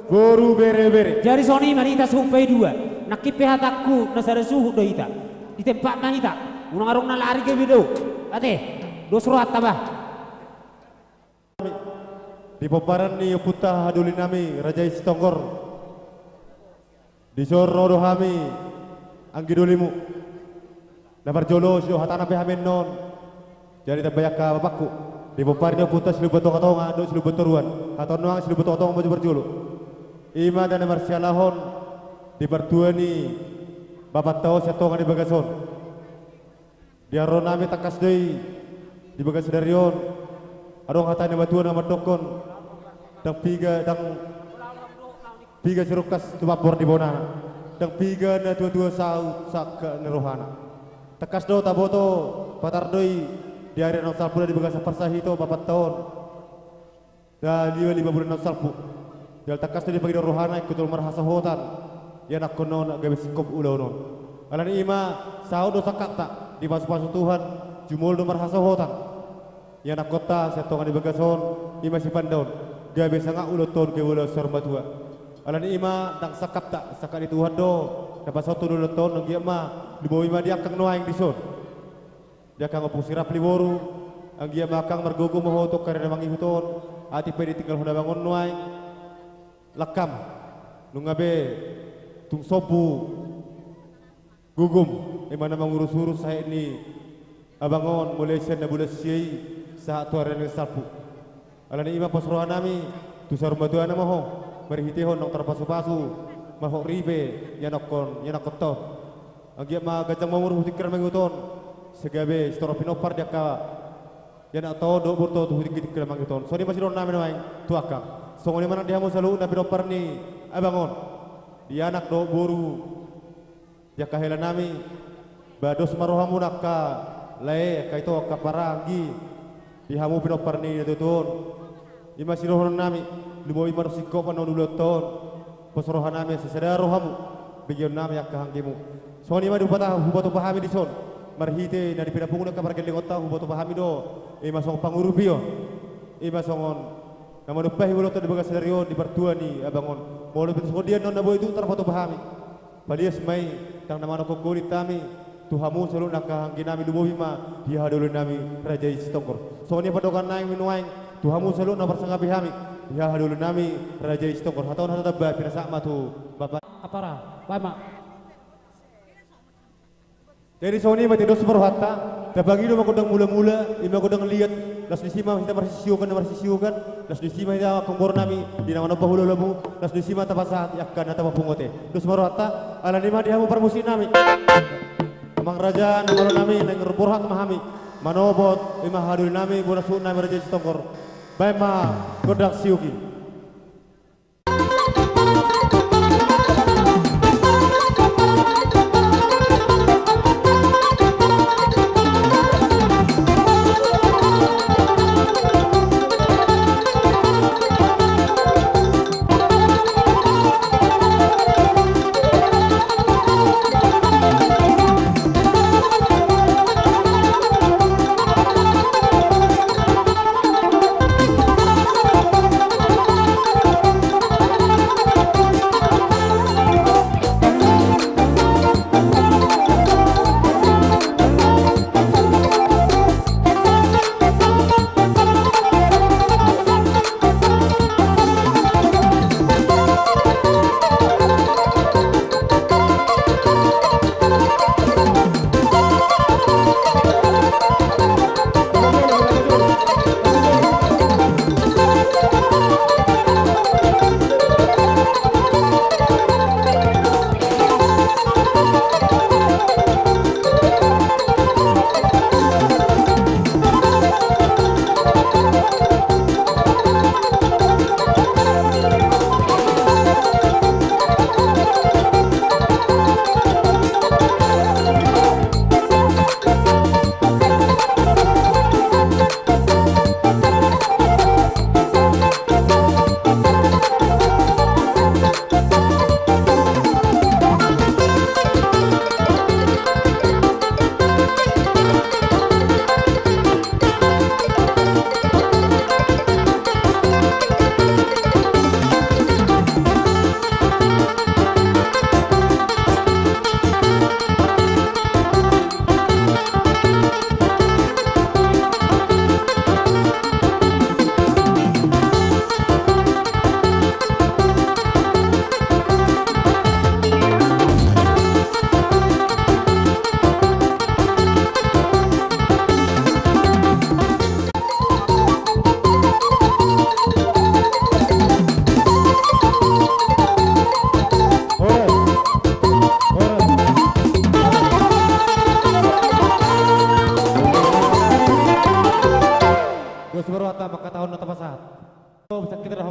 Guru bere-bere. Jari soni manita sumpai dua. Nakipe hataku nasara suhu do ita. Di tempat manita. Unang arong na lari ke video. Ate, dos rohat tabah. Di paparan ni puta haduli nami Raja Istonggor. Di sorno rohami anggi dolimu. Nabar jolo sio hatana pe hamen non. Jadi tabayak ka bapakku. Di paparan ni puta silu beto katonga do silu betoruan. Atau nuang silu beto katonga maju berjolo. Ima dan marsialahon di bertuani bapak tahu setonga di bagason. Di aron nami takas deui di bagas darion. Adong hatane batuan nama dokon. Dang piga sirukas tubapor di bona. Dang piga na dua-dua sau sak nerohana. Takas do taboto patar doi di area nang salpu di bagas persahito bapak tahun. Dan dia 5 bulan nang salpu. Jal takas di bagi rohana ikutul marhasa hotan. Ya nak kono nak gawe sikop ulo non. Alan ima sau do sakak tak di pasu-pasu Tuhan jumul do marhasa hotan. Ya nak kota setongan di bagason ima sipan daun. Gawe sanga ulo ton ke ulo sormatua. Alan ima tak sakap tak sakak di Tuhan do. Dapat satu ulo ton nang ma di bawah ima dia kang noaing di son. Dia kang opung sirap liboru. Ang dia makang mergogo mohotok karena mangi huton. Ati pe ditinggal honda bangun noaing. Lakam nungabe tung sopu gugum imana mengurus-urus saya ini abangon mulai sen na bulas siyai sa tuaran ng salpu alani ima pasrohan nami tu sarumatuan na maho marihitihon ng tarpasu-pasu maho ribe yanokon yanakoto agi ma gajang mangurus tikar manguton segabe storo pinopar dia ka yanak tao do burto tu tikar manguton so di masih ron nami namay tuaka so ngoni mana dia mo salu na pinopar ni abangon dia anak do buru dia kahela nami bados marohamu nakka lae kaito kaparangi dihamu pinopar ni tutun ima sirohon nami lumoy marusiko panon uloton posrohan nami sesadar rohamu bigyan nami akahanggimu so ni ma dupata hubato pahami di son marhite na dipinapunguna ka margeling otta hubato pahami do ima song pangurupio ima songon namun upah ibu loto di bagas darion di bertua ni abangon mau lebih kemudian non nabo itu terpato pahami palias mai tang nama noko kulit kami tuhamu selalu nakahanggi nami lumobi ma dia dulu nami Raja Istonggor soalnya padokan naing minuaing tuhamu selalu na bersangga pihami dia dulu nami Raja Istonggor haton hata tabah pirasa ma tu bapak Apara, lama. jadi Sony mati dos berhatta tabagi do makudang mula-mula ima kudang lihat las disima kita marsisiukan las disima kita kongkor nami di nama napa hulu lamu las disima tapasa yakkan atau pungote dos marwata ala lima dia mau permusi nami amang raja nama nami nang berhat mahami manobot ima hadul nami bonasu nami Raja Istonggor bae ma godak siuki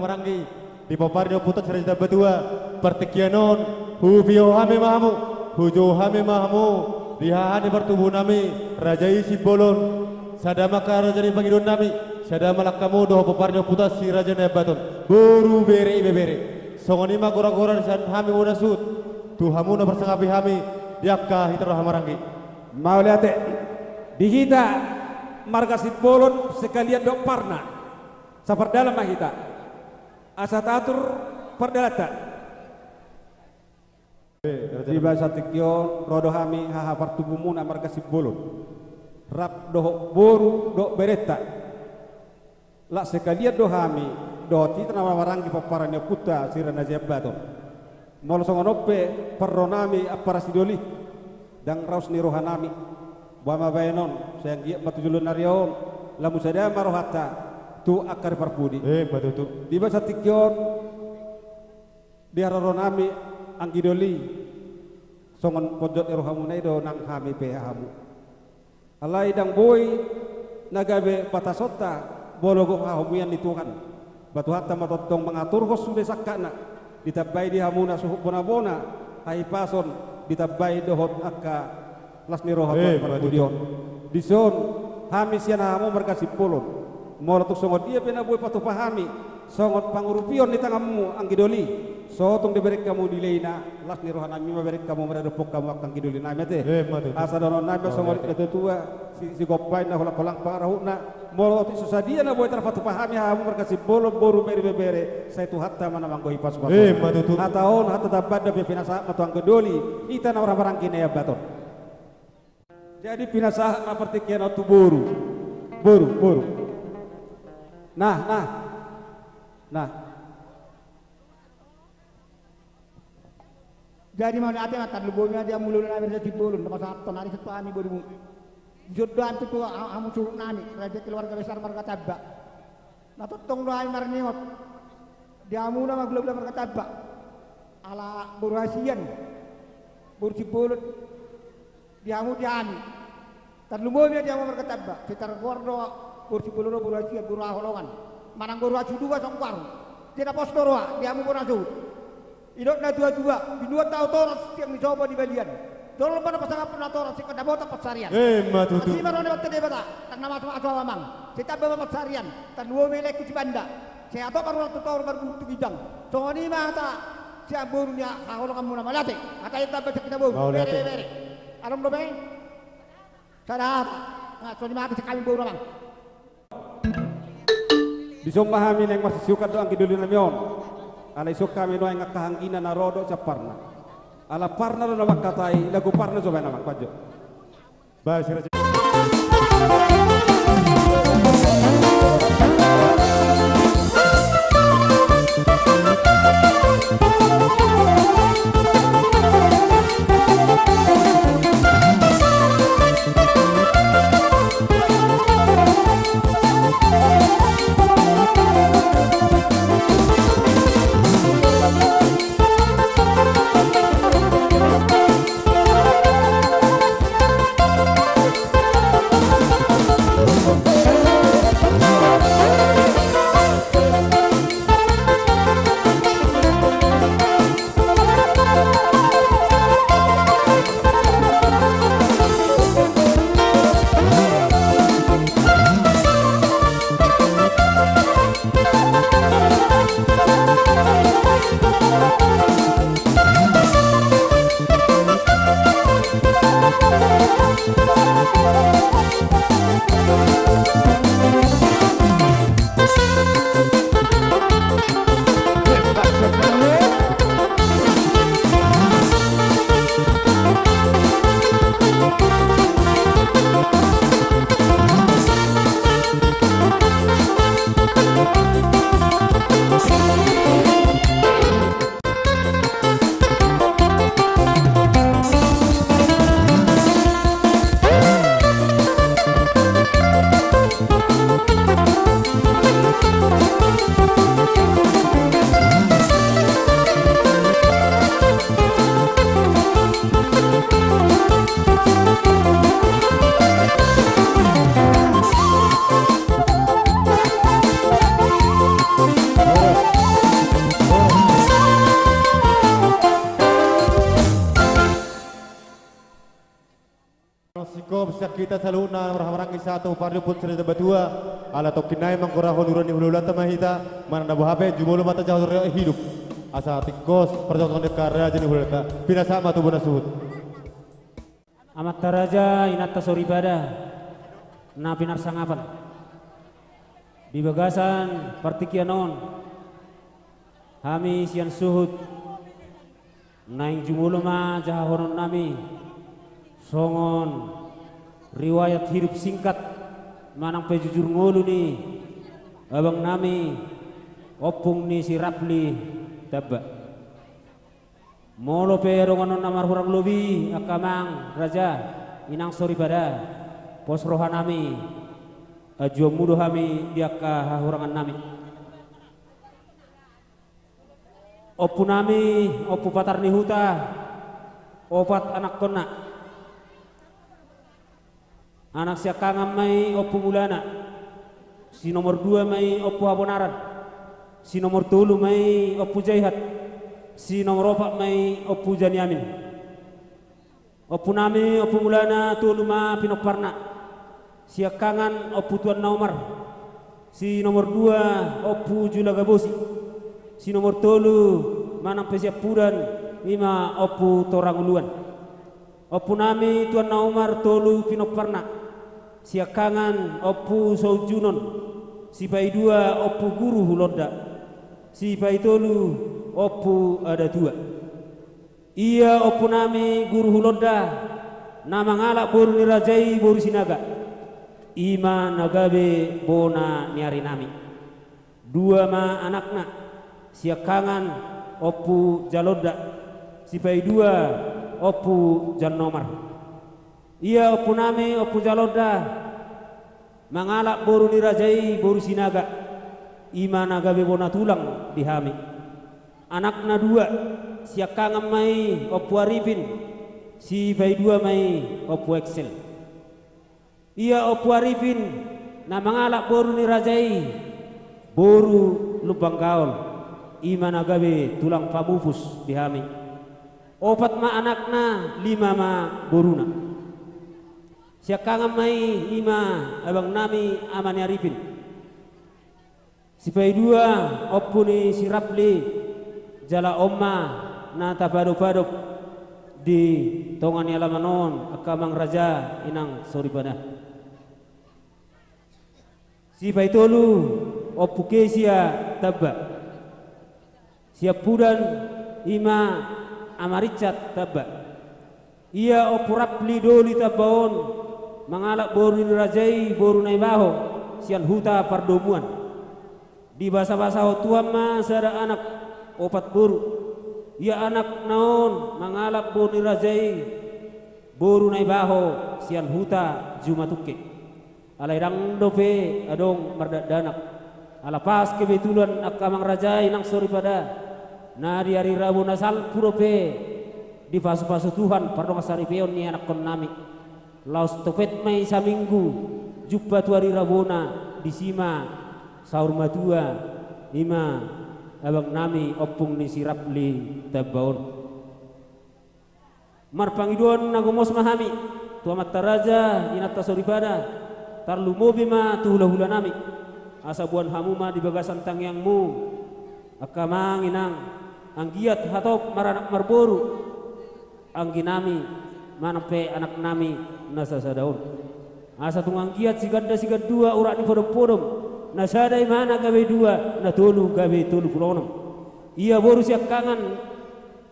Maranggi di Paparno Putat Serajita Betua Pertikianon Hubio Hame Mahamu Hujo Hame Mahamu Lihahani Pertubuh Nami Rajai Sibolon Sadamaka Rajani Pangidon Nami Sadamalah kamu doh Paparno Putat si Rajana Baton Buru bere ibe bere Songonima gora-gora san Hami Munasut Tuhamuna bersangapi Hami Diakka Hitara Maranggi mau lihat di kita marga Sibolon sekalian dok parna saperdalam mahita asa tatur perdalata di bahasa tikyo rodo hami haha partubumuna marga Sibolon rap doh boru dok bereta la sekalian doh hami doh tita nama Maranggi paparannya puta sirana jabato molo songonope perronami aparasidoli dan raus ni rohanami bama bayanon sayang dia batu julun narion lamu sada marohata tu akar parpudi batu tu di bahasa tikyon di roronami anggidoli songon pojok rohamunai do nang hami pehamu alai dang boy nagabe batasota bologo hamuyan dituhan batu hatta matotong mengatur hos sudah sakana ditabai di hamuna suhu bona-bona hai pason ditabai dohot akka lasni rohat parpudion dison hami siana hamu marga Sibolon molotuk songot dia pena boy patu pahami songot pangurupion di tanganmu anggidoli sotong diberi kamu dileina lasni rohanami maberi kamu meredepok kamu akan gidoli namete asa dono nami songot itu tua si gopai na holang pangarahuna molotuk susah dia na boy terpatu pahami hamu marga Sibolon boru bere saya tu hatta mana manggohi pas hataon hatta tabada pinasa matu anggidoli ita na orang Maranggi ya baton jadi pinasa seperti kian tu boru nah jadi mau nanti mata lubungnya dia mulai dari Sibolon lepas satu hari satu ani baru jodohan itu kamu suruh nani raja keluarga besar marga Tabak nah totong doai marniot dia mula maglub marga Tabak ala burasian bur Sibolon dia mu diani terlubungnya dia mau marga Tabak sekitar gordo bur Sibolon burasian bur aholongan manang bur asu dua songkar tidak pos doroa dia mu bonasu idok na dua di 2 tahun toros yang dicoba di balian dolo pada pasangan pernah toros si kadabota pasarian matutu masih marone waktu dia bata tak nama sama atau mamang kita bawa pasarian tan dua melek kuci banda saya atau baru waktu tahun baru tu bidang soni mata si amburnya kalau kamu nama latih kata kita baca kita bawa bere alam lo beng sadat nah soni mata sekali bawa mamang disomahami yang masih suka doang kidulin namion ala isok kami no yang kahangina narodo sa parna ala parna na makatai lagu parna so bana makwajo bahasa Sikop sakita saluna orang-orang satu pardu pun cerita batua ala tokinai mangkura honurani hululan tamahita mana nabu hape jumolo mata jauh hidup asa tikos perjalanan dekara jadi hulata pina sama tu bona suhut amat taraja inata soribada na pinar sangapan di bagasan partikianon kami sian suhut naing jumolo ma jahonon nami songon riwayat hidup singkat manang pejujur ngolu ni abang nami opung ni si Rapli tabba molo pero nganon namar hurang lobi akamang raja inang sori pada pos roha nami ajuang mudo kami diaka hahurangan nami opu nami opu patar ni huta opat anak kona anak siya kangam may opo mulana si nomor 2 may opo habonaran si nomor 3 may opo jayhat si nomor 4 may opo janyamin opo nami opo mulana tulo ma pinokparna siya kangan opo tuan na Umar si nomor 2 opo julagabosi si nomor 3 manang pesyapuran ima opo toranguluan opo nami tuan na Umar tolu pinokparna siakangan opu saujunon si pai 2 opu guru hulodda si pai tolu opu ada 2 iya opu nami guru hulodda nama ngalak boru nirajai boru sinaga ima nagabe bona niari nami 2 ma anakna siakangan opu jalodda si pai 2 opu jannomar iya opu nami opu jalodda mangalak boru nirajai boru sinaga ima naga bebona tulang dihami anakna 2 siakangam mai opu arifin si bai 2 mai opu excel iya opu arifin na mangalak boru nirajai boru lubang gaul ima naga be tulang pamufus dihami 4 ma anakna 5 ma boruna siakangam mai 5 abang nami amani arifin si pai 2 oppu ni si Rapli jala omma na tapadop-padop di tongani alamanon akamang raja inang soribana si pai tolu oppu kesia tabba siap pudan 5 amaricat tabba iya oppu Rapli doli tabbaon mangalak boru nirajai boru naibaho sian huta pardomuan di basa-basa tuam ma sada anak 4 boru ia anak naon mangalak boru nirajai boru naibaho sian huta jumatuke alai dang dope adong mardadanak ala pas kebetulan akamang rajai nang sori pada na di hari Rabu nasal purope di pasu-pasu Tuhan pardong asaripeon ni anak kon nami laos topet mai saminggu jumpa tu hari Rabona di sima sahur madua 5 abang nami opung ni si Rapli tabbaon marpangidon nagomos mahami tu amat taraja inata soribada tarlu mobi ma tu hula-hula nami asabuan hamuma di bagasan tangyangmu akamang inang anggiat hatok maranak marboru angginami manampe anak nami nasa sadaun asa tungang giat sigada 2 urak ni podom-podom nasada imana gawe 2 na tolu gawe tolu pulonom iya boru siak kangan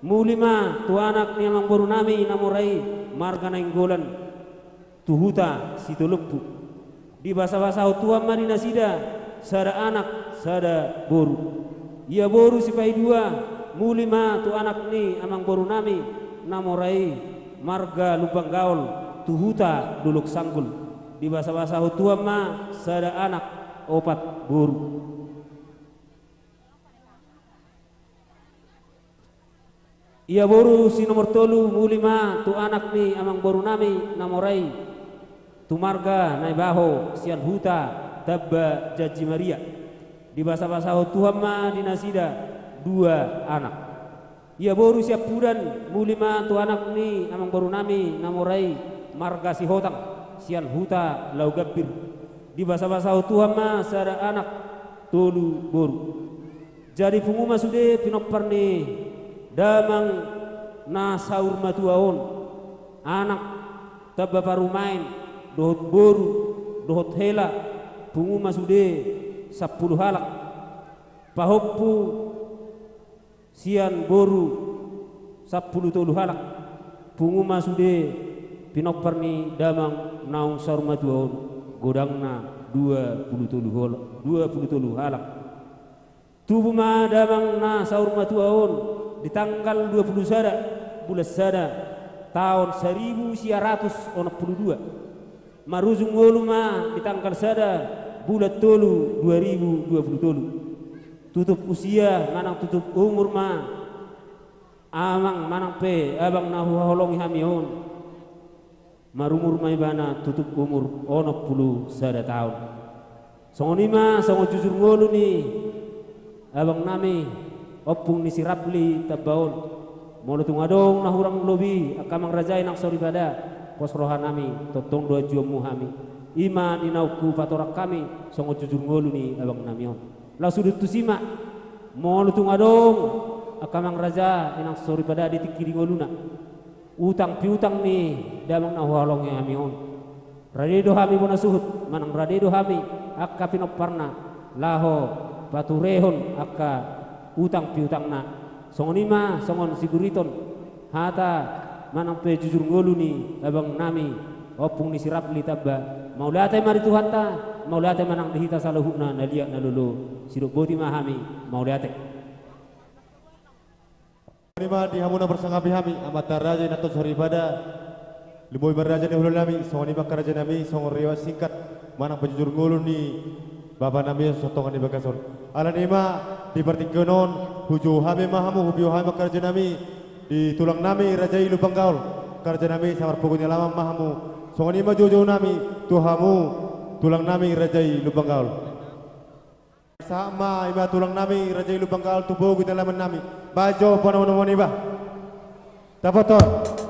mulima tu anak ni amang boru nami namurai marga na inggolan tuhuta si toluppu di basa-basa tuam mari nasida sada anak sada boru iya boru si pai 2 mulima tu anak ni amang boru nami namurai marga lubang gaul tuhuta duluk sanggul di basa-basa hutua ma sada anak 4 boru iya boru si nomor 3 mulima tu anak ni amang boru nami namorai tu marga naibaho sian huta tabba jaji Maria di basa-basa hutua ma dinasida 2 anak ia boru siap pudan mulima tu anak ni amang boru nami namorai marga si hotang sian huta lau gabir di basa-basa Tuhan ma sada anak tolu boru jadi punguma sude pinopar ni damang na saur matuaon anak tabba parumain dohot boru dohot hela punguma sude 10 halak pahoppu sian boru 10 tolu halak punguma sude pinopar ni damang naung saur matuaon godangna 20 halak tubuh ma damang na saur matuaon di tanggal 20 sada bulan sada tahun 1962 maruzung ngolu ma di tanggal sada bulan tolu 2020 tutup usia manang tutup umur ma amang manang pe abang nahu holongi hamion marumur mai bana tutup umur 60 sada tahun songoni ma songo jujur ngolu ni abang nami opung ni sirapli tabaon mono tungadong nahurang lobi akamang rajai nak sori pada pos rohan nami totong dua juamu hami iman inauku patorak kami songo jujur ngolu ni abang namion la sudut tusima mono tungadong akamang raja inak sori pada ditikiri ngoluna utang piutang ni damang nahualong yang hamion radedo hami bona suhut manang radedo hami akka pinoparna laho paturehon akka utang piutang na songon ima songon siguriton hata manang pe jujur ngolu ni abang nami opung ni sirap li tabba maulate mari Tuhan ta maulate manang dihita saluhuna nalia nalulu siruk boti mahami maulate Lima di hamuna bersanggapi hami amata raja nato sori pada limoi beraja ni hulun nami songon ima karaja nami songon rewa singkat manang pejujur ngolu ni Bapak nami sotongan di bagason alan ima di partikenon huju hami mahamu hubiu hami kerja nami di tulang nami raja ilu banggaul kerja nami samar pugunya lama mahamu songan ima jojo nami tuhamu tulang nami raja ilu banggaul sama ima tulang nami raja ilu banggaul tubuh kita laman nami bajo pono iba dapaton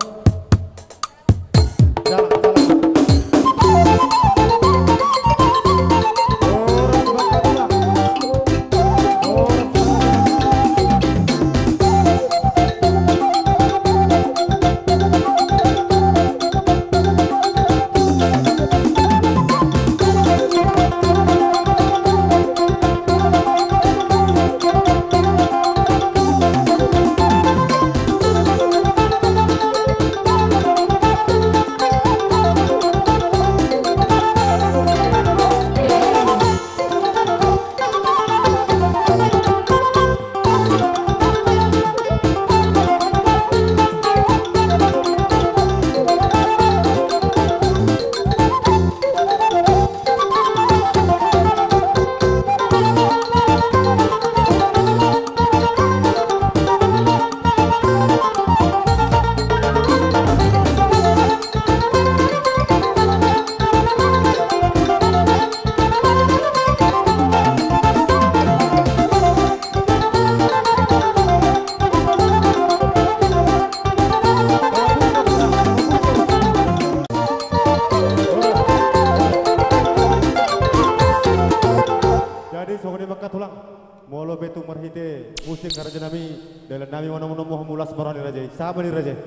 Molo betu marhite musik karaja nami dalam nami mana mulas barani raja sama ni raja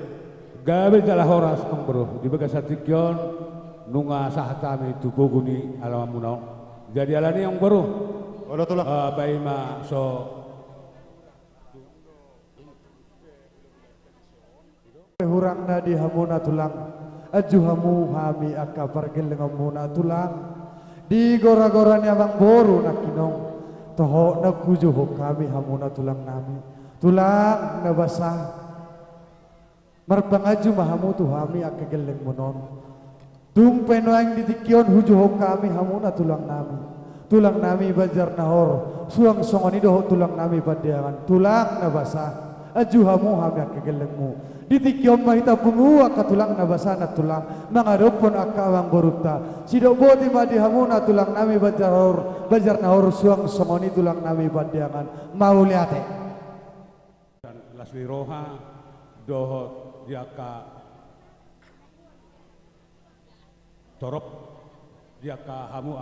gabe dalah horas ang bro di bagas satikyon nunga sahatami tu boguni alamunau jadi alani yang baru olo tulang baima so hurang na di hamuna tulang ajuhamu hami akka pargil ngamuna tulang di gora-goranya bang boru nakinong toho na kujuho kami hamuna tulang nami tulang na basah marpangaju mahamu tu hami akageleng monon tung penoang ditikyon hujuho kami hamuna tulang nami bajar nahor suang songoni doho tulang nami padiangan tulang na basah ajuhamu hami akagelengmu ditikyon mahita pungu akka tulang na basah na tulang mangadopon akka awang borukta sidok boti madi hamuna tulang nami bajar nahor suang songoni tulang nami padiangan mau liate laswi roha dohot diaka torop dia ka hamu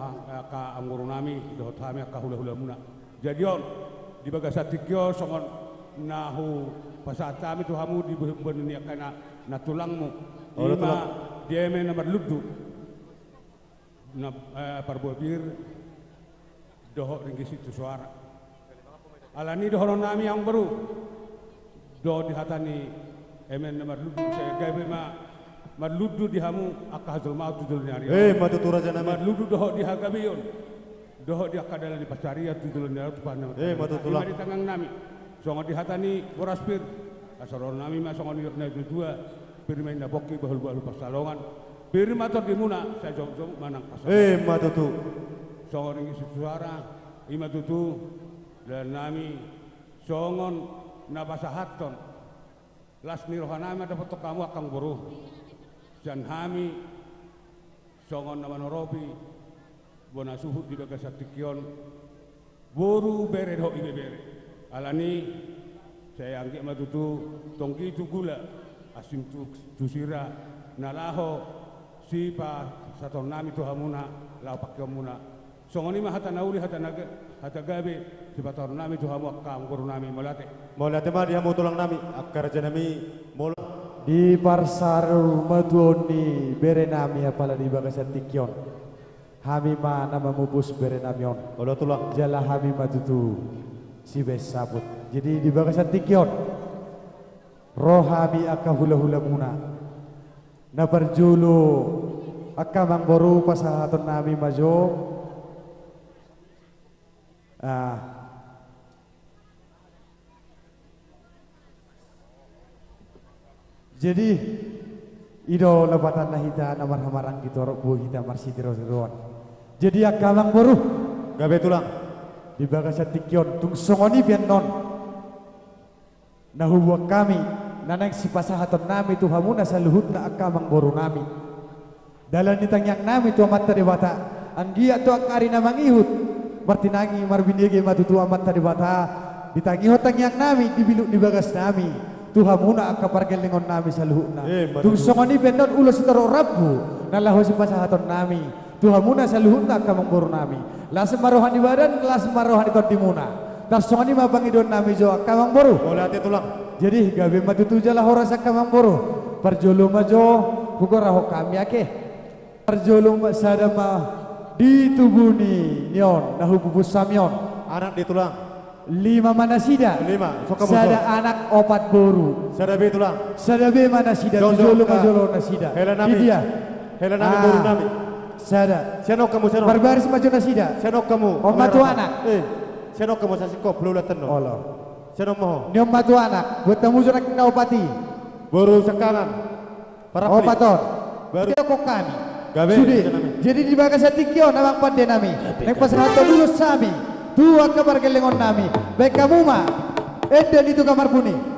ka angurunami dohot hami ka hula-hula muna jadion di bagasatikyo songon nahu pasatami tu hamu di benunia kana natulangmu ima dia me na marludu na parbobir dohot ringgisi tu suara alani dohon nami yang baru do dihatani emen na marludu saya gawe ma marludu di hamu akka hadul mautu dul nyari matutu raja nami marludu dohot di hagabion dohot di akadala di pasaria tu dul nyari tu panam matutulang di tangang nami songo di hatani boraspir asaron nami ma songo ni na dua pirmain na bokki bahul pasalongan pirmator di muna saya jom manang pasal matutu songo ringi suara ima tutu dan nami songon na basahaton las ni rohanami dapat kamu akan buruh dan hami songon na manorobi bona suhu di bagasatikion buru bere ho ibe bere alani saya angki matutu tongki tu gula asim tu sira nalaho sipa saton nami tu hamuna lau pakemuna songoni mah hata nauli hata gabe sipator nami tu hamu akam guru nami molate mah dia mau tulang nami akar raja nami mola di parsaru matuoni bere nami apala di bagasatikyon hami ma nama mubus bere namion olah tulang jala hami matutu si besabut jadi di bagasatikyon rohami akka hula-hula muna na berjulu akka mangboru pasahaton nami majo jadi ido lebatan nahita namar hamarang gitu rok buah kita marsiti roseruan jadi akka mangboru gabe tulang di bagasatikyon tung songoni bianon nahuwa kami nanang si pasahaton nami tu hamuna sa luhut na akamang boru nami dalam ditanyang nami tu amat tadibata anggia tu akari na mangihut martinangi marbinige matutu amat tadibata ditangihot tangyang nami dibiluk di bagas nami tu hamuna akapargelingon nami sa luhut na tung songoni bendon ulo sitaro rabbu nalahu si pasahaton nami tu hamuna sa luhut na akamang boru nami lasem marohan di badan lasem marohan di tondimuna tarsongoni mabangidon nami jo akamang boru boleh hati tulang jadi gabe matutu jala horasa kamang boru parjolo majo hukora ho kami ake parjolo sadama ditubuni nion nahu bubus samion anak ditulang 5 manasida 5 sada anak 4 boru sadabe tulang sadabe manasida tujolo majolo nasida hela nami dia hela nami boru nami sada senok kamu senok barbaris majo nasida senok kamu omatu anak senok kamu sasiko belum teno Allah senok moho niom matu anak buat tamu jonak naupati boru sekangan para opaton baru kok kami gabe sudi jadi di bagasatikyo namang pande nami nek pasahato dulu sami tua kabar gelengon nami baik kamu ma edan itu kamar puni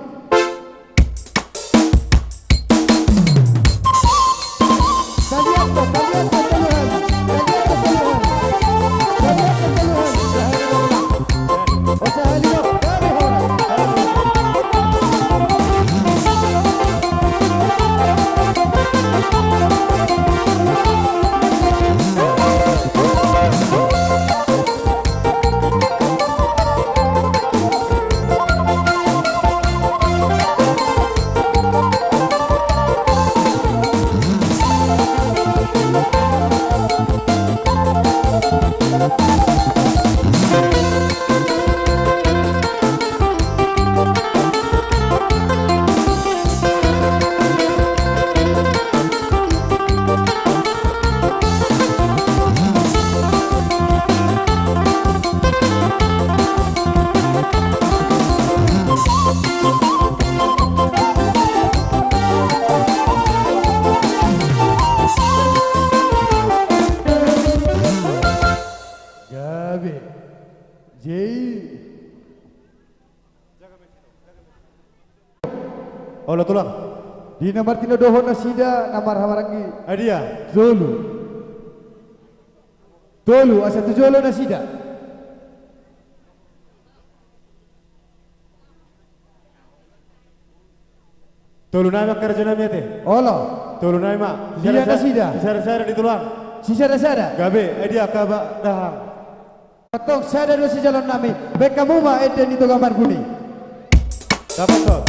Olah tulang di nomor tino doho nasida namar hamarangi dia Tolu asa tujolo nasida Tulunay mak kerja nami te. Olo. Tulunay mak. Dia ada sida. Sisa ditulang. Sisa-sisa. Gabe, dia kaba dahang. Potong sada do si jalan nami. Baik kamu mah eden itu gambar buni. Dapat tuh.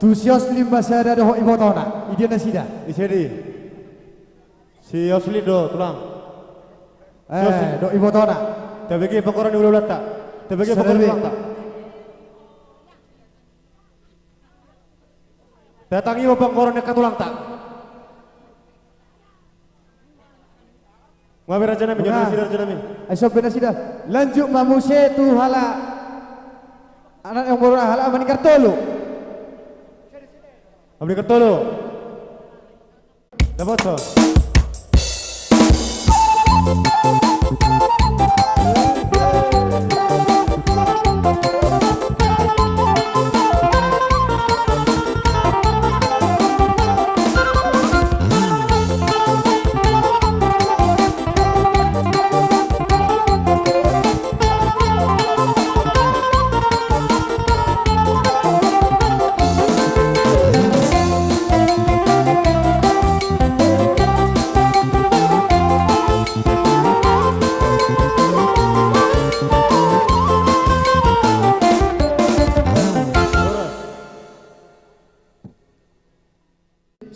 Tu sios limba sada do ibo tona. Idia nasida. Isedi. Si Osli do tulang. Do ibo tona. Tabagi pengkoran di ulat tak. Tabagi pengkoran tulang tak. Datangi mo pengkoran dekat tulang tak. Ngawi raja nami, jangan sida raja nami. Asyop benasida. Lanjut mamuse tu hala. Anak yang baru hala manikar tolu. Abdi kertolo. Dapat so.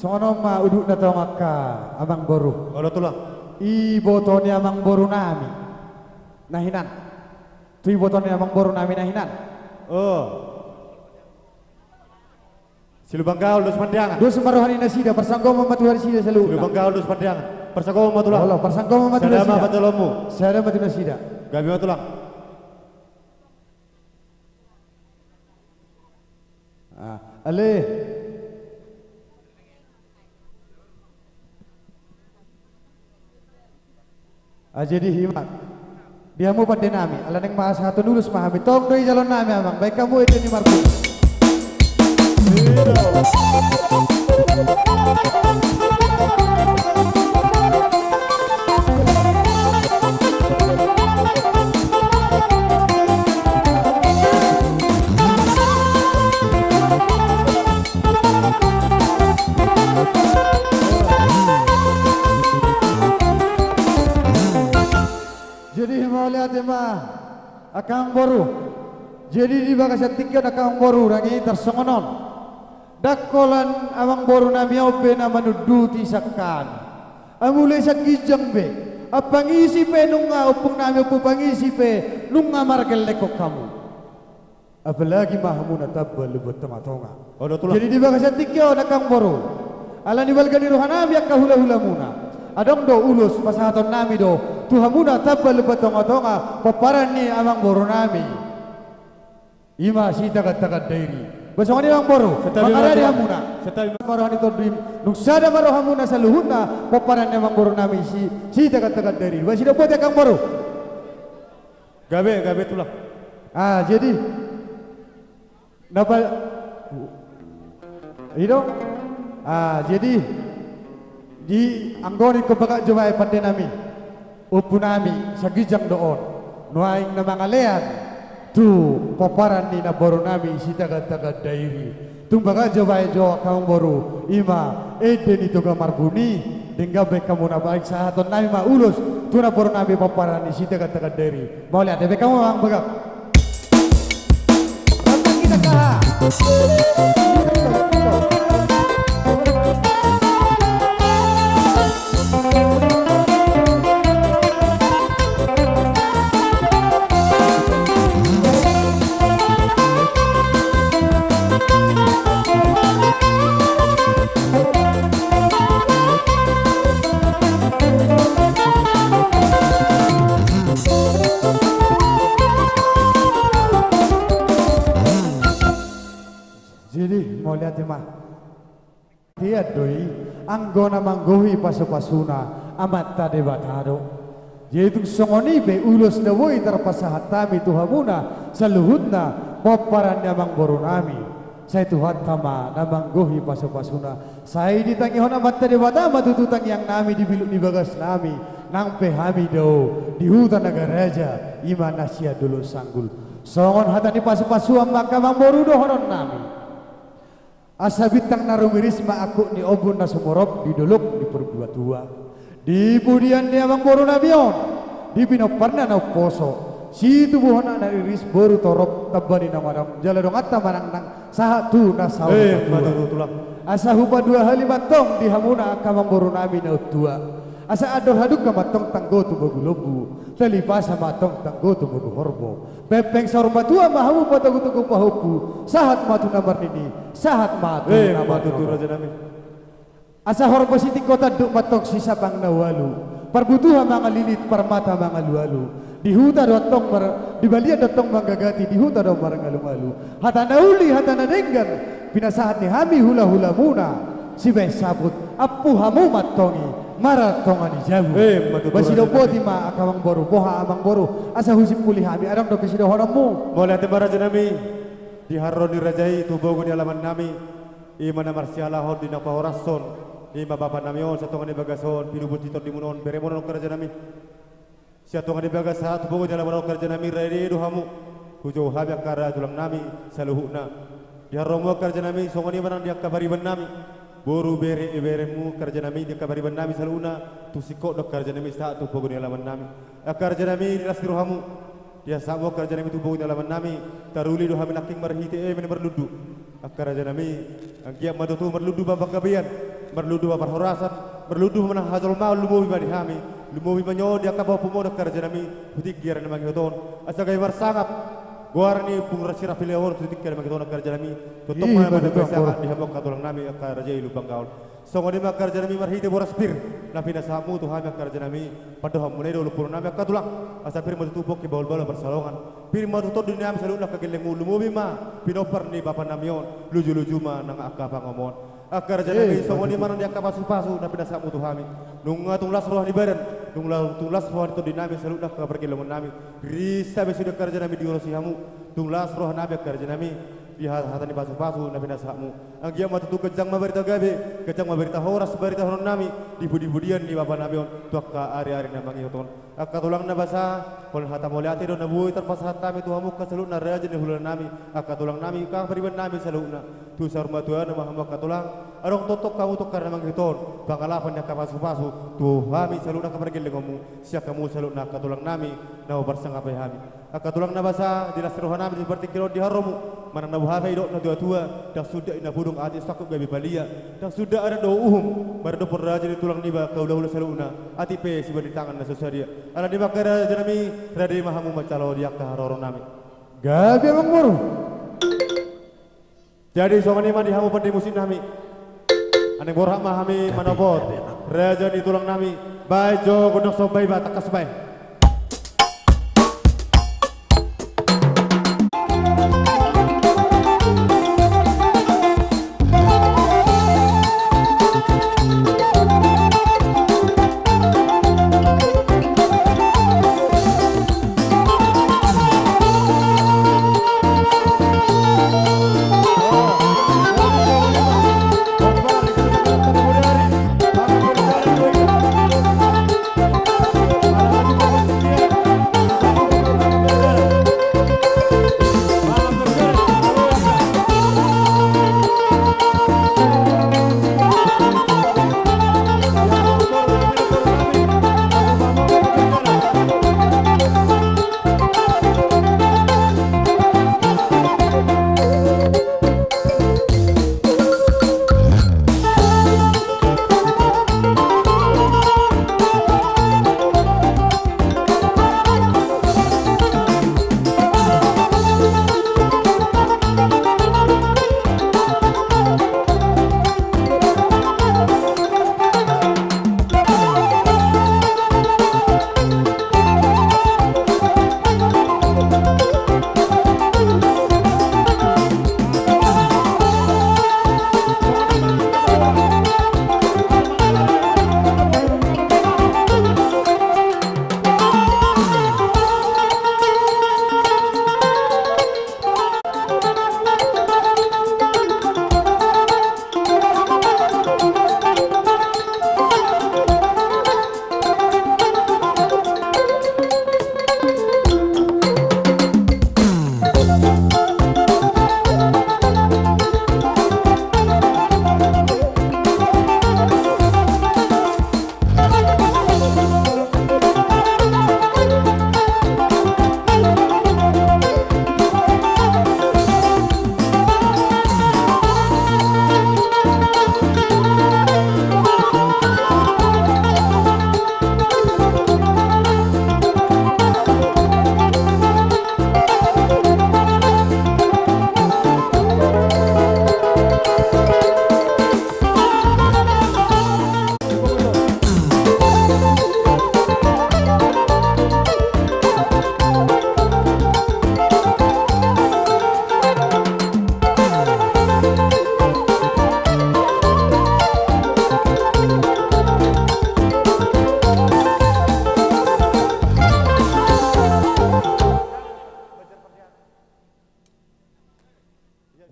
Sono ma uduk na maka amang boru. Olo tulang. I botoni amang boru nami. Nahinan. Tu i botoni amang boru nami nahinan. Oh. Silubang gaul dos pandangan. Do semarohani nasida persanggo mamatuhari sida selalu. Silubang gaul dos pandangan. Persanggo matulang. Allah persanggo mamatuhari Sadama sida. batolomu. Sada matu nasida. Gabi matulang. Ale. Jadi himat. Diamu pada nami. Alaneng maha satu nulus mahami. Tong doi jalan nami amang. Baik kamu itu ni marku. Jadi mau lihat mah akang boru. Jadi di bagasan tinggal akang boru rangi tersongonon. Dakolan awang boru nami obe nama nuduti sakkan. Amule sakijang be. Apangisi pe nunga upung nami upung pangisi pe nunga markel lekok kamu. Apalagi mahamuna tabal lebut tematonga. Jadi di bagasan tinggal akang boru. Alani walgani rohanami akahula hula muna. Adong do ulus pasahaton nami do tuhamuna tabal batonga-tonga paparan ni amang boru nami ima sita katakan dairi basongani amang boru makara di hamuna marahani todrim nuksada marohamuna saluhuna paparan ni amang boru nami sita katakan dairi basida buat akang boru gabe tulang. Jadi napa itu jadi di anggori ko baka jawai pande nami upu nami sagijang doon nuaing na mga lean tu paparan ni na boru nami sitaga-taga dairi tung baka jawai jawa kaong boru ima eden itu gamar buni denggabe kamu na baik sahaton nami maulus tuna poro nami paparani sita kata dari mau lihat be kamu ang bagak Rantang kita kah? Jadi mau lihat mah dia doi anggona manggohi pasu-pasuna amat tade batado yaitu songoni be ulus dawoi terpasahatami tuhamuna seluhutna paparan namang borunami saya tuhan tama namang gohi pasu-pasuna saya ditangi hona amat tade batama tututang yang nami dibiluk di bagas nami nang pehami do di hutan negara raja imana sia dulu sanggul songon hatani pasu-pasu maka mang boru do honon nami asa bintang narumirisma aku ni obun na sumorop di dolok di perbuatua di budian dia bang boru nabion di pinoparna na poso si tubuhana na iris boru torop tabani na madam jala dong atta manang nang sahatu na sawo asa hupa dua hali matong di hamuna kamang boru nabi na utua asa ador haduk ka matong tanggo tu bagulobu talipasa matong tanggo tu bagu horbo pepeng sormatua mahamu patagu-tagu pahupu sahat matu namar nini sahat matu namar raja nami asa horbo siti kota duk matok sisa pang nawalu parbutuha mga lilit parmata mga lualu di huta dotong di balia dotong manggagati di huta dotong marangalu-alu hatana uli hatana denggan pinasahat ni hami hula-hula muna si besabut apu hamu matongi maratongan ijabu basido poti ma akamang boru boha amang boru asa husip pulih hami aram do kesido horamu mulai tembara nami di haroni rajai tubogo di alaman nami imana marsiala hon di napa horason ima bapak nami on satongan di bagason pinubu titor di munon beremonon kerja nami satongan di bagas tubogo di alaman kerja nami rede duhamu hujo habyak kara tulang nami saluhuna di haromo kerja nami songoni manang dia kabariban nami boru beremu kerja nami dia kabariban nami saluna tu sikok dok kerja nami saat tu pogo di alaman nami kerja nami di lasir hamu dia samo kerja nami tu pogo di alaman nami taruli do hamil aking marhite men merludu kerja nami angkia madu tu merludu babak kabian merludu babar horasan merludu menang hazal mau lumowi badi hami lumowi manyo dia kabaw pumo dok kerja nami putik giran mangi hoton asa kay marsangap Guarni pungra sirah pilih orang tutik kali makitona kerja nami tutup mana pada pesangan di hamok katulang nami akar raja ilu bangkaul songoni mak kerja nami marhite boras pir napi nasamu tuh hami kerja nami pada hamunai dulu purun nami katulang asa pir madu tubok ke bawal bawal bersalongan pir madu tot dunia am saluna kageleng ulu mobi ma pinopar ni bapak namion luju ma nang akapa ngomon akar kerja nami songoni mana dia kapasu napi nasamu tuh hami nunga tunglas roh di badan tunglas roh itu dinami saluna kabergeleng nami risa besudah kerja nami diurusi hamu tunglas roh nabi kerja nami di hatan di pasu nabi nasakmu anggia matu tu kejang maberita gabe kejang maberita horas berita horon nami di budi-budian di bapak nabi on tuaka ari-ari namangi hoton akka tulang na basa kol hata moliati do nabuhi terpas hatami tu hamuk kasalun na raja ni hulan nami akka tulang nami kang periban nami saluna tu sarmatuan na mahamak katulang arong totok kamu tukar namang hiton pangalapan niya kapasu-pasu tu hami saluna kamargilingomu siya kamu saluna katulang nami na ubarsang apay hami akka tulang na basa di lasruhan nami seperti kilo di haromu mana nabuhafay do na tua dah sudah ina budung ati sakuk gabi balia dah sudah ada do baru do raja di tulang niba kaulah saluna ati pe si di tangan na susadia ala di bakara janami radi mahamu macalo dia ka haroro nami gabi amang boru jadi songani mah dihamu pandi musim nami ane borhak mahami manapot raja di tulang nami bajo godok sobai batakas bay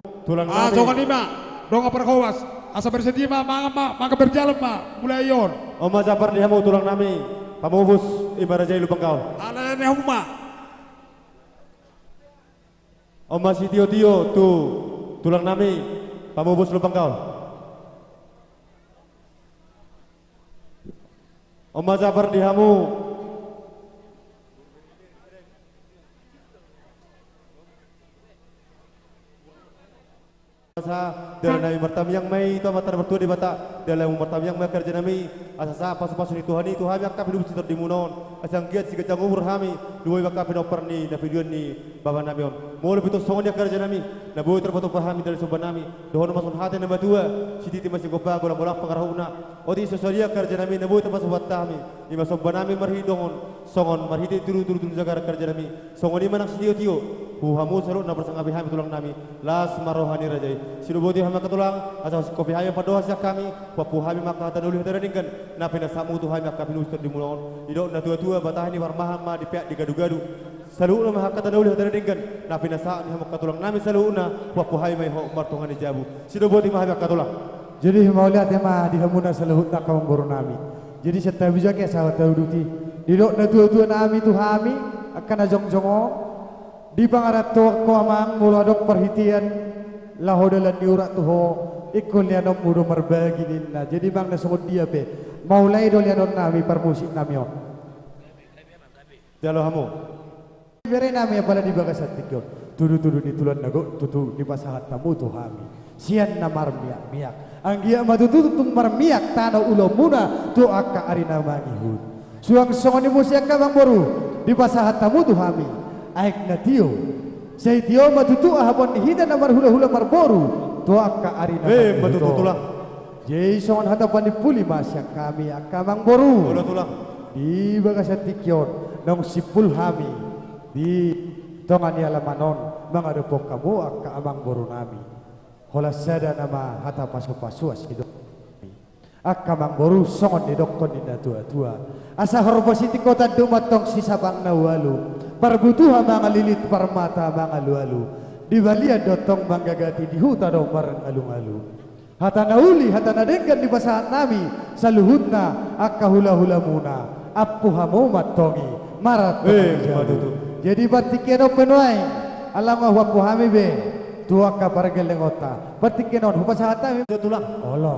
tulang nami. Songan lima, donga perkawas. Asa bersedia maka berjalan mulai yon. Oma Jafar dihamu tulang nami. Pamubus ibarajai lubang kau. Ala ne huma. Oma si Tio tu tulang nami. Pamubus lubang kau. Oma Jafar dihamu. Dalam nami mertam yang mai itu mata bertua di bata dalam mertam yang mai kerja nami asasa pasu-pasu ni Tuhan yang kami hidup sitor di munon asang giat si kecang umur kami dua bakal pino perni na video ni baba nami on mau lebih tu songon dia kerja nami na boy terpatu pahami dari sobat nami dohon masun hati na batua si titi masih gopa golak-golak pengarahuna odi sesuai kerja nami na boy terpatu sobat kami ima sobat nami marhidongon songon marhidi turu jaga kerja nami songon ini manang si tio huhamu sarut na bersanggapi hami tulang nami las marohani rajai sidoboti hama katulang asal kopi hami padoha sak kami papu hami maka hatan uli hatan ringkan na pina samu tu hami maka pinus di mulon idok na tua batahani warmahama di pek di gadu-gadu salu na maka hatan uli hatan ringkan na pina sa ni hama katulang nami salu na papu hami mai ho martongan di jabu sidoboti hami katulang. Jadi mau lihat mah di hamuna saluhut nak kawang boru nami. Jadi setiap bijak ya sahabat tahuduti didok na tua nami tu hami akan ajong-jongo di pangarat to ko amang muladok perhitian lahodalan diurak tuho ikul lianom mudo merbagi ninna jadi bang nasumut dia pe maulai do lianon nami permusik nami on jalo hamu bere nami apala di bagas atikyon tudu di tulan nago tutu di pasahat tamu tu hami sian namar miak anggia matutu tung marmiak tanah ulomuna tu akka arina mangihud suang songoni musiak bang boru di pasahat tamu tu hami aik natio say tio matutu ahabon hida na marhula-hula marboru to akka arina matutu tulang jay songon hatapan di puli masya kami akamang boru tulang di bagas atikyon nong sipul hami di tongan ni alamanon mangadopok kamu akka amang boru nami holas sada nama hata pasu-pasu asidok akka mang boru songon di dokton dinda tua-tua asa horbositi kota dumatong sisabang nawalu parbutuha mga lilit parmata mga alu-alu di balia dotong manggagati di huta do marang alung-alu hata nauli hata nadenggan di pasahan nami saluhutna akka hula-hula muna apu hamu matongi marat jadi batikeno penuai alama wapu hami be tua kabar gelengota batikeno pasahan nami tulang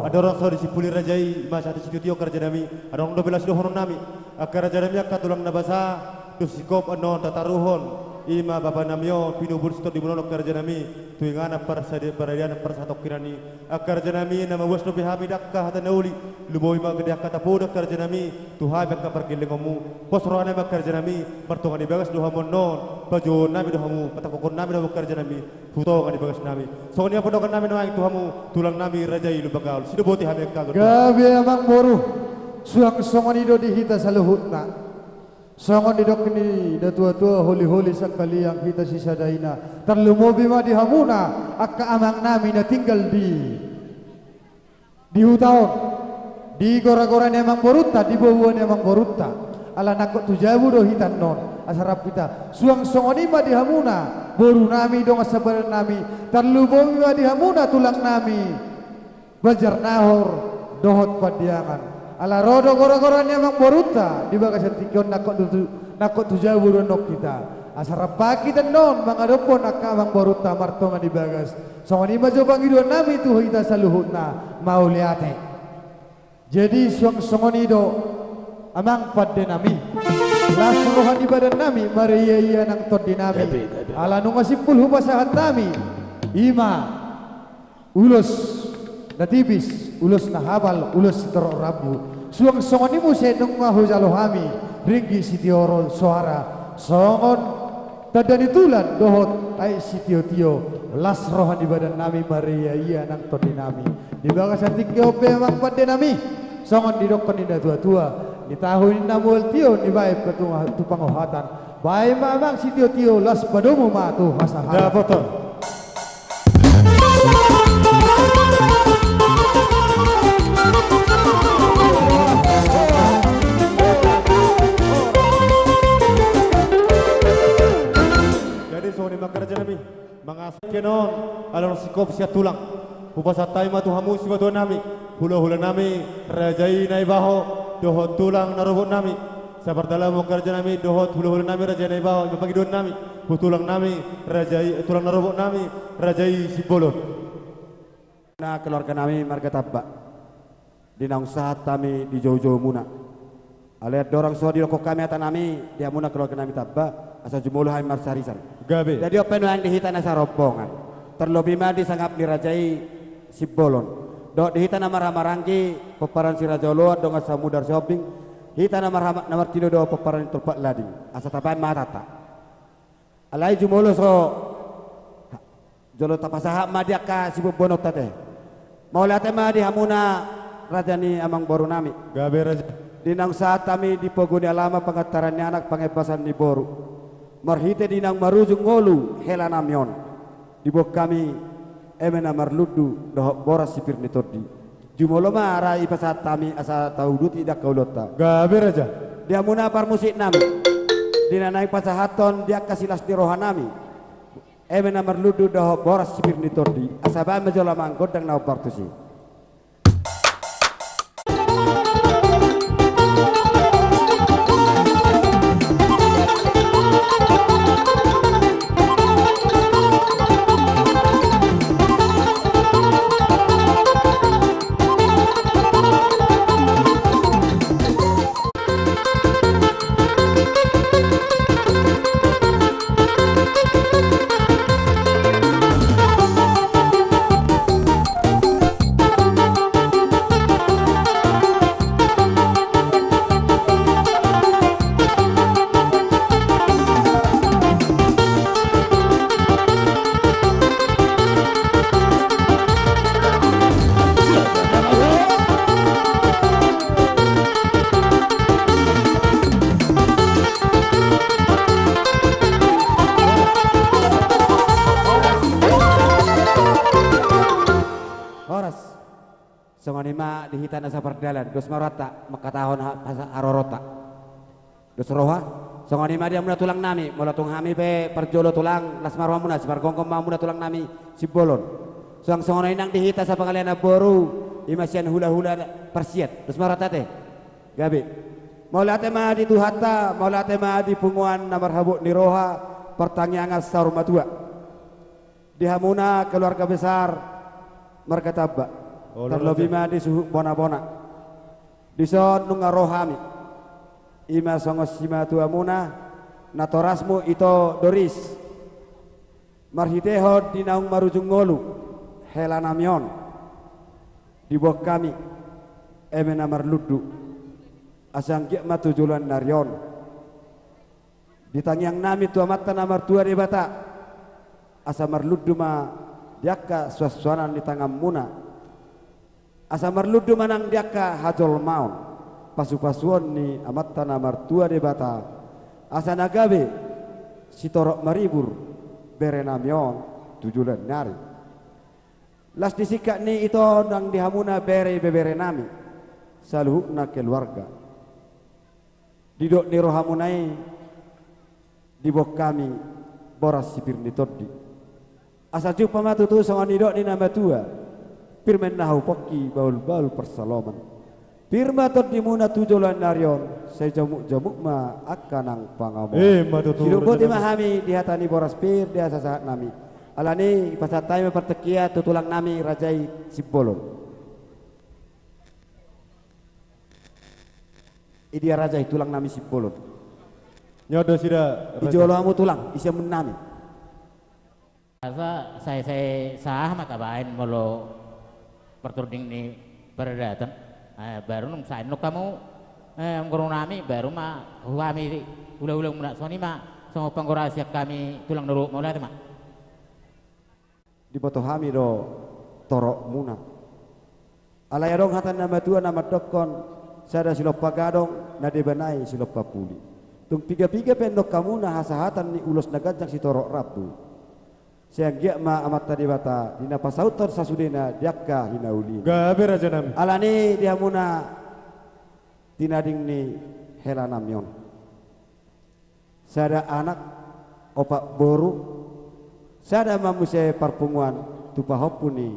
ada orang saudi si puli rajai masa di situ tio kerja nami ada orang 12 dohon nami akar raja nami akka tulang nabasa tusikop anon tataruhon ima baba namyo pinubul sitor di mulon kerja nami tuingana paradiana persatok kirani akar janami nama wasno bihami dakka hata nauli luboy ma gede kata poda kerja nami tuha bakka pergilingomu posroana ma kerja nami martonga di bagas dohamon non bajo nami dohamu patakokon nami do kerja nami futo di bagas nami sonia podokan nami no tuhamu tulang nami rajai lubagal sidoboti hami kagot gabe amang boru suang songoni do dihita saluhutna songon didok ini da tua-tua holi-holi sekali yang kita sisa daina terlumobi ma di hamuna akka amang nami na tinggal di hutaon di gora-gora ni amang borutta di bawah ni amang borutta ala nakot tujabu do hitan non asarap kita suang songoni ma di hamuna boru nami dong asabaran nami terlumobi ma di hamuna tulang nami bajar nahor dohot padiangan ala rodo gora-gora ni amang boruta di bagas tikyon nakot tujabu nok kita asarap pagi dan non mangadopon akka amang boruta martongan di bagas songoni majo bangiduan nami tu hita saluhutna mau liate jadi songoni do amang padde nami lasuruhan di badan nami maria nang tot di nami ala nunga simpul hupasahat nami ima ulos natibis ulos nahabal ulos sitoro rabu suang songon imu senung mahujalo hami ringgi sitioro suara songon tadani tulan dohot ai sitio-tio las rohan di badan nami maria iya nang todi nami di bagas atikyo pe mang pade nami songon didokon inda tua-tua di tahun namul tio di bae petung tupang ohatan bae mamang sitio-tio las padomu ma tu hasaha foto Soni makarja nami Mangasih kenon alon sikop sia tulang. Upasatay matuhamu si batuan nami. Hula-hula nami rajai naibaho dohot tulang narobot nami. Sabartala mo kerja nami dohot hula-hula nami rajai naibaho mapagi don nami. Tulang nami rajai tulang narobot nami rajai si bolon. Na keluarga nami marga tabba. Dinaung sahat kami di jauh-jauh muna. Aliat dorang suah di loko kami atan nami dia muna keluarga nami tabba asa jumuluh hai marsarisan. Gabe. Jadi apa yang dihitan asa rombongan. Terlebih mah disangap dirajai si bolon. Dok dihitan nama ramarangki peparan si rajolo dong asa mudar shopping. Hitan nama nomor tino do peparan tulpak lading. Asa tapan matata. Alai jumuluh so jolo tapasaha madiaka si bobonok tate. Mau lihat mah di hamuna rajani amang boru nami. Gabe raja. Dinang saat kami di pogoni alama pengatarannya anak pangebasan di boru. Marhite dinang marujung ngolu hela namyon. Di bok kami emena marludu dohok boras sipir nitodi. Jumolo mara ipasat kami asa taudu tidak kaulota. Gabe raja. Dia muna par musik nami. Dina naik pasahaton dia kasilas di rohanami. Emena marludu dohok boras sipir nitodi. Asaba majola mangkot dan nau partusi. Songonima dihitan asa perdalan dos marata makatahon asa arorota dos roha songonima dia muna tulang nami mulatung hami pe perjolo tulang las marwa muna sipar gongkom muna tulang nami si bolon songon inang dihita sa pangalian boru imasian hula-hula persiat dos marata teh gabe maulate ma di tuhata maulate ma di punguan namar habuk ni roha pertangyangan sarumatua di hamuna keluarga besar marga tabba. Terlebih mah di suhu bona-bona di son nunga rohami ima songos sima tua muna natorasmu ito doris marhiteho di naung marujung ngolu hela namion di bawah kami emena marludu asang kiak matujulan narion di tangyang nami tua mata namar tua di bata asa marludu ma diaka suasuanan di tangam muna asa marludu manang diaka hajol maun pasu-pasuan ni amat tanah martua de bata asa nagabe si torok maribur berenamion tujulan nari las disika ni ito nang dihamuna bere beberenami saluhukna keluarga didok ni rohamunai di bok kami boras sipir nitodi asa jupa matutu songon didok ni nama tua Firman nahu poki baul-baul persaloman. Firma tot dimuna tujulan narion. Saya jamuk-jamuk ma akanang pangamon. Hidup buti mahami dihatani boras pir dia sasahat nami. Alani pasatay mapertekia tutulang nami rajai sibolon. Idia rajai tulang nami sibolon. Nyodo sida. Ijolo amu tulang isya menami. Saya sah maka bain molo perturding ni berdatan baru nung sain nuk kamu ngurung nami baru mah kami ulang-ulang muna soni mah sama pengkorasiak kami tulang dulu mau lihat mah di boto hami do torok muna alaya dong hatan nama tua nama dokon sada silop pagadong na debanai silop papuli tung piga-piga pendok kamu na hasahatan ni ulos nagajang si torok rabu Siang ma amat tadi bata dina pasautor sasudena diakka hinauli. Gabe raja nami. Alani dia muna tinading ni hela namion. Sada anak opak boru Sada mamuse parpunguan tupahopuni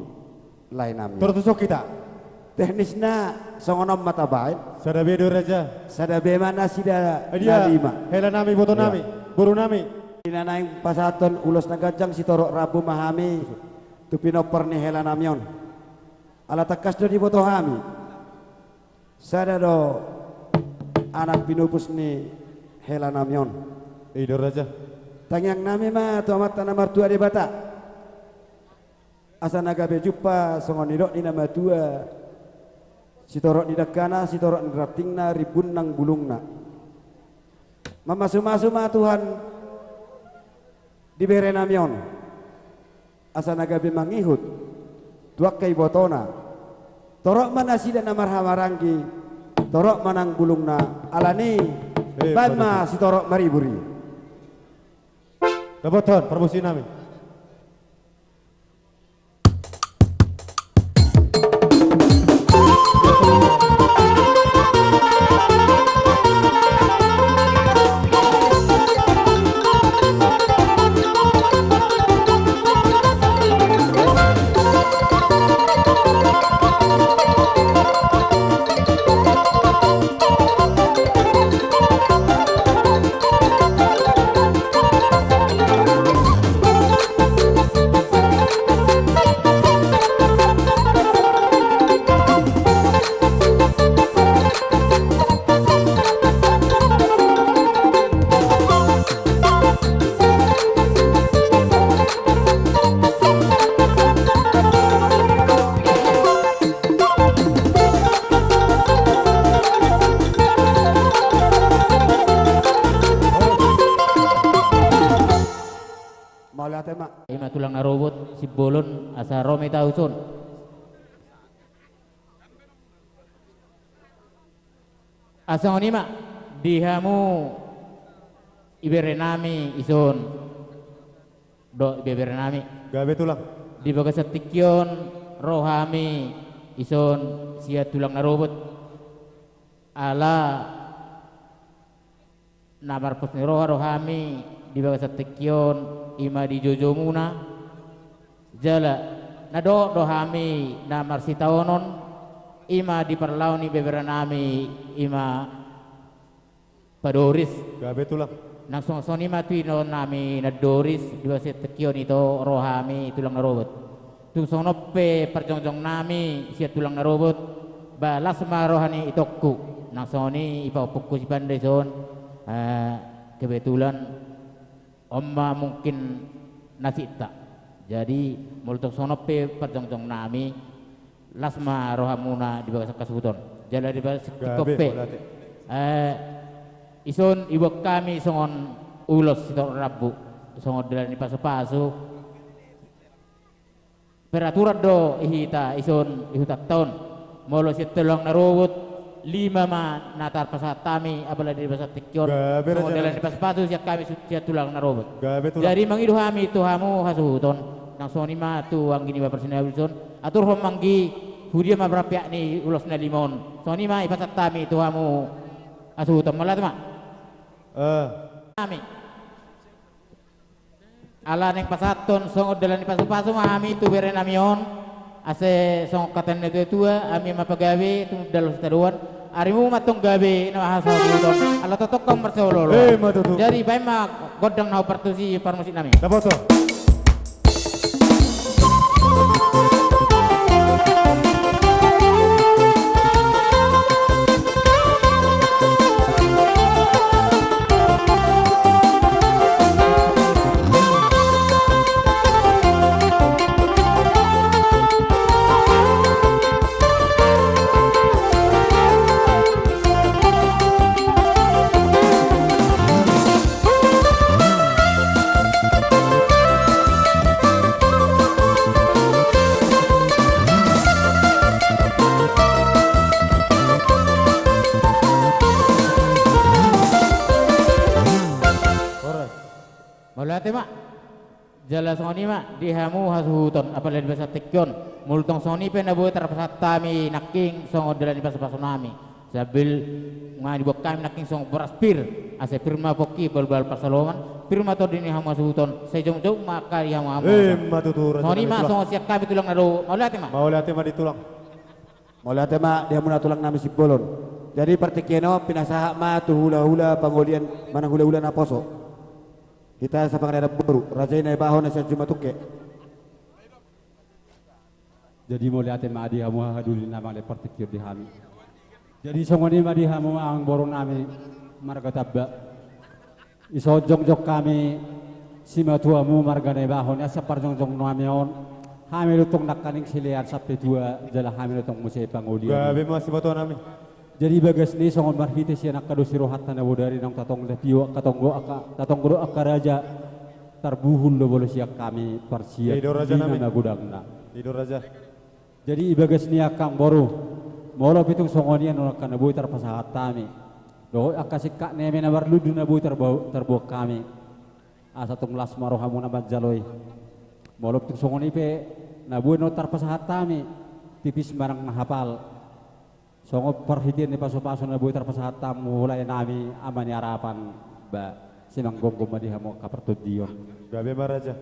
lain nami. Tertusuk kita. Teknisna songonom mata bain. Sada bedo raja. Sada bemana sida Dia nalima. hela nami boto nami. Buru nami. Inanaing pasaton ulos nagajang si torok rabu mahami. Tupinoper ni hela namion. Ala takas do di boto hami. Sada do anak pinupus ni hela namion. Ido raja. Tangyang nami ma tu amat tanah tua di bata. Asa naga bejupa songon nidok ni nama tua. Si torok di dakana, si torok di ratingna ribun nang bulungna. Mamasu-masu ma Tuhan dibere namion. Asa naga be mangihut. Tuak kay botona. Torok mana sida namar hamarangki. Torok manang bulungna. Alani bama si torok mariburi. Daboton perbusi nami. Ima tulang narobot si bolon asa Romi tausun. Asa ngonima dihamu iberenami ison do iberenami gabe tulang di bagas tikyon rohami ison sia tulang narobot ala namar posni rohami di bagas tikyon ima di jojo muna jala nado dohami namar sitaonon ima di perlauni beberanami ima padoris gabe tulang nang soni matuino nami nadoris di base tekion itu rohami tulang narobot tu sonope perjongjong nami sia tulang narobot balas marohani itokku nang soni ipapukku si pandeson kebetulan Oma mungkin nasi tak jadi mulutong sonope perjongjong nami lasma rohamuna di bawah kasuton jala di bawah kope ison ibu kami songon ulos sitor rabu songon dalam pasu-pasu peraturan do ihita ison ihutak tahun molo si telong narobot 5 ma natar pasatami apalagi di pasat tikyon songon dalam pasu-pasu siap kami siap tulang narobot jadi mangidu hami tuhamu hasuton nang soni ma tu ang gini baper sinabison atur homanggi hudia ma berapiak ni ulos na limon soni ma ipasat tami tuhamu hasuton malat ma kami ala neng pasaton songod dalam pasu-pasu mami tu bere namion ase song katan itu tua ami mapagawe tu dalam setaduan arimu matong gawe na hasuton ala totok kom bersololo jadi bae ma godang na pertusi parmusik nami dapoto Mulate mak jala soni mak dihamu hasuton apalagi di bahasa tikyon multong soni pe nabu terpasat tami naking songo dalam di bahasa nami Sabil ngani bok kami naking song beraspir ase firma poki bal-bal pasaloman firma to dini hamu suton sejong-jong maka yang hamu matutur soni ma song siap kami tulang nado mau lihat ma ditulang mau lihat ma dia muna tulang nami sibolon jadi partikiano pinasaha ma tu hula-hula panggolian manang hula-hula na poso kita sa pangadara baru raja na bahon na sa jumatuke jadi mau lihat ma di hamu hadulin namang le partikio di hami jadi songoni ma di hamu ang borong nami marga tabba iso jong-jong kami sima tuamu marga na bahon ya sa parjong-jong namion kami lutong nakaning silian sampai dua jalan kami lutong musay pangulian gabi masih batu nami jadi bagas ni songon marhite siya nakadusi rohatan na budari ng tatong lepiwa tatonggo aka raja tarbuhul lo bolo siya kami parsia di na nagudang na Ido raja jadi ibagas niya kang boru molo pitong songonian no kanabuhi tarpasahat kami do akasika neme na barludu na buhi tarbuak kami asa tong las marohamu na badjaloy molo pitong songoni pe nabuhi no tarpasahat kami tipis barang mahapal songo perhitian ni paso-paso na buhi tarpasahat tamu hulay nami amani harapan ba simang gomgom madihamu kapertudion gabi raja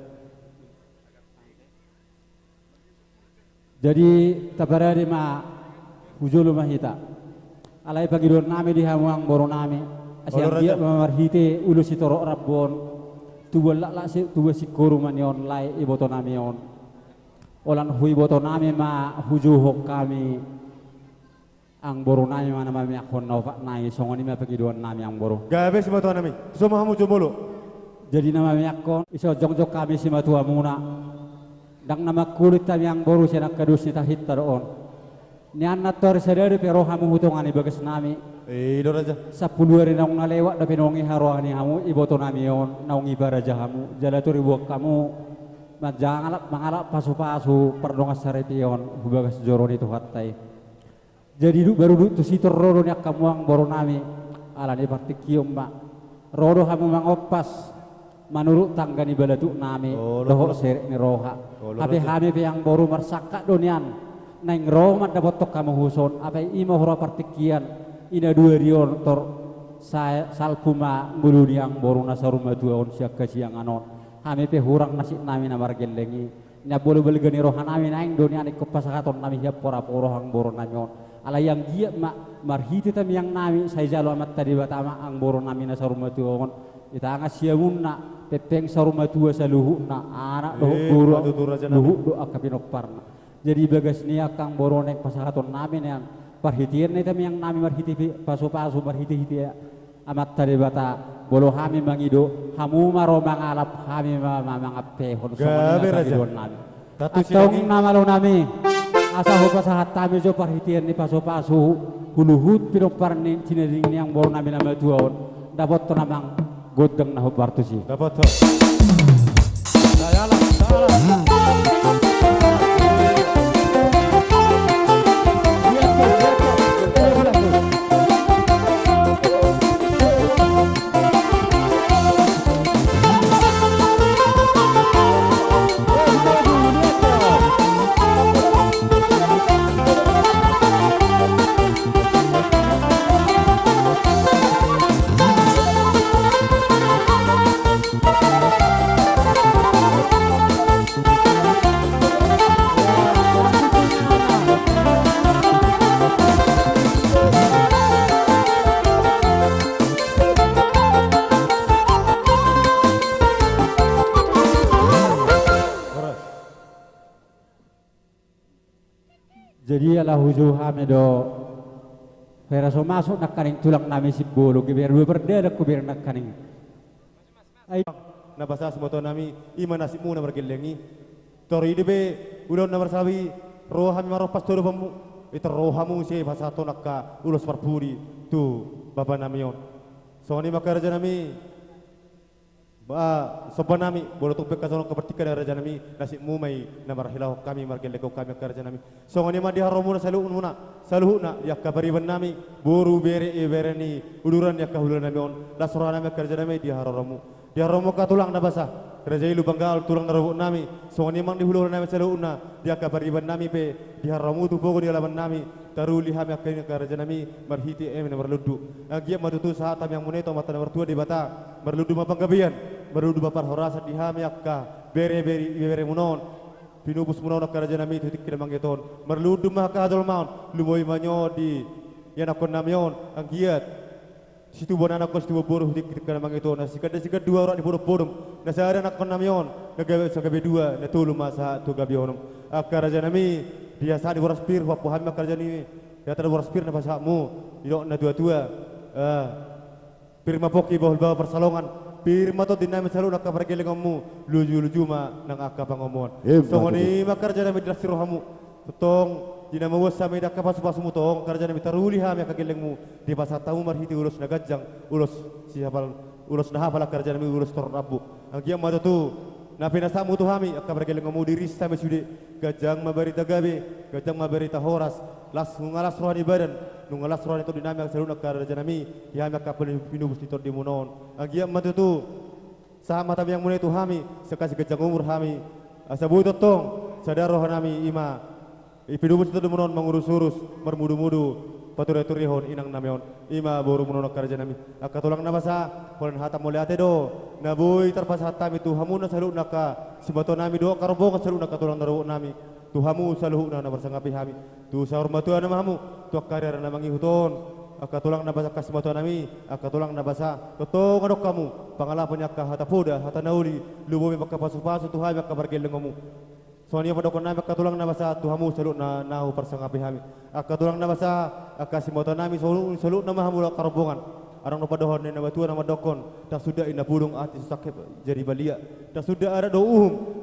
jadi tabarari ma hujulu mahita alay pagidon nami di hamuang boro nami asyang dia mamarhite ulu si toro rabbon tuwa si kuru manion lay iboto nami on olan hui boto nami ma hujuhok kami ang boro nami mana mami akon na pak nai songoni ma pagidon nami ang boro gabe si boto nami suma hamu jumolo jadi nama mami akon iso jongjok kami si matua muna dang nama kulit kami ang boro siya nakadus ni tahit taroon ni anak tor sadari pero hamu hutungan ibagas nami Ido raja 10 hari naung nalewat da pinongi haroani hamu iboto nami yon naung ibaraja hamu jala turi buak kamu mangalap pasu-pasu perdongas saretiyon hubagas joroni tu hattai jadi baru tu sitor rodo ni kamu ang boro nami ala ni partikiyom ma rodo hamu mangopas manurut tangga ni balatu nami doho serek ni roha tapi hami yang boro marsaka donian neng romat dapat tok kamu huson apa ima hura partikian ina dua rion tor saya salpuma bulu yang boru nasaruma dua on siak siang anon kami pe hurang nasi nami na margelengi ina boleh belgani rohan nami neng dunia ni kopasakaton nami hiap pora hang boru nanyon ala yang dia marhiti tam yang nami saya jalo amat tadi batama ang boru nami nasaruma dua on kita angas siamunna pepeng saruma dua saluhu na anak doh guru luhu do akapinok parna jadi bagas niya kang boronek pasakaton namin yang perhitian na itami yang nami marhiti paso-paso marhiti-hiti amat tadi bata bolo kami mangido hamu maro mangalap kami mangapehon gabi raja atong namalo nami asa ho pasahat kami jo perhitian ni paso-paso huluhut pinoparni cinaring yang boro nami nama tuon dapat to namang godeng na ho bartusi dapat to salah jadi ala huju hamedo peraso masuk nak kaning tulang nami si bolo biar dua berdada ku biar nak kaning na basa semoto nami iman nasibmu na bergelengi tori debe ulon na bersabi rohami maro pastoro pamu itu rohamu si basa to nakka ulos parpuri tu bapa nami yon soni makaraja nami ba sopan nami bolo tupek kasono kepertika dari raja nami nasib mumai namar hilau kami margele kau kami kerja nami songoni ma diharomuna saluhuna yak kabariban nami boru bere bereni uluran yak kahuluran nami on lasora nami kerja nami diharomu katulang na basa kerja ilu banggal tulang narubu nami songoni mang dihuluran nami saluhuna yak kabariban nami pe diharomu tu pogo di alaman nami taruli hami akhirnya kerja nami marhiti nomor ludu agia matutu saat tam yang muneto mata nomor 2 di bata merludu mapanggabian merludu bapar horasa di hami akka bere munon pinubus munon kerja nami titik kilamang iton merludu maka hadol maun lumoi manyo di yan akon namyon ang giat situ bona anak kos tu boruh di kilamang iton nasika dua orang di boruh nasa ada anak kon namyon nagabe dua na tulu masa tu gabionum kerja nami dia saat di boras pir wapu hami kerja ni dia tada boras pir na pasamu idok na tua pir mapoki bahul bawa persalongan pir mato dinami selalu nak kabar gelengamu luju ma nang akka pangomon so ngoni makarja nami drasiro hamu totong dina mawas sami dak pasu-pasumu tong kerja nami taruli hami akka gelengmu di pasar tamu marhiti ulus nagajang ulus siapal ulus nahabala kerja nami ulus tor rabu agia mato tu na pinasamu tu hami akka bergeleng ngomu diri sampai sude gajang mabarita gabe gajang mabarita horas las ngalas rohani badan ngalas rohani to dinami ak saluna ka janami ya hami akka pinubus titor di munon agia matu tu sama tabi yang munai tu hami sekasi gajang umur hami asabu totong sadar rohanami ima pinubus titor di munon mangurus-urus mermudu-mudu patur-atur rihon inang namion ima boru munon kerja nami akka tulang nabasa polen hata mole ate do naboy terpas hatam itu hamu na salu naka sibato nami do karobo ka salu naka tulang naru nami tu hamu salu na bersangapi hami tu sahur matu ana hamu tu karir na mangi huton akka tulang nabasa kasibato nami akka tulang nabasa toto ngadok kamu pangalapan akka hata poda hata nauli lubomi bakka pasu-pasu tu hami akka bergelengomu soalnya pada kona akka tulang nabasa tuhamu salu na nahu persangapi hami akka tulang nabasa akka simoto nami salu na mahamu karobongan arang no padohon na batuan nama dokon tak sudah ina pulung ati sakit jadi balia tak sudah ada do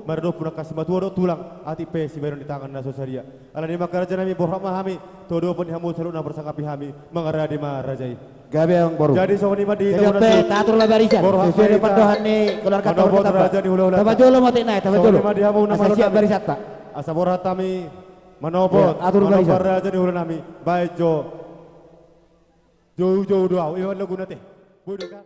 mardo puna kasih batuan do tulang ati pe si baron di tangan na sosaria ala di makaraja nami borhama hami todo pun hamu salu na persangapi hami mangara di marajai gabe yang baru jadi songoni madi Jadi tatur lah barisan. Sesuai dengan pandohan nih keluarga tahu kita. Taba jolo mati naik, taba jolo. Asa siap barisat tak. Asa boratami manobot atur barisan. Raja di ulah nami baik jo doa iwan lagu nate bodoh kan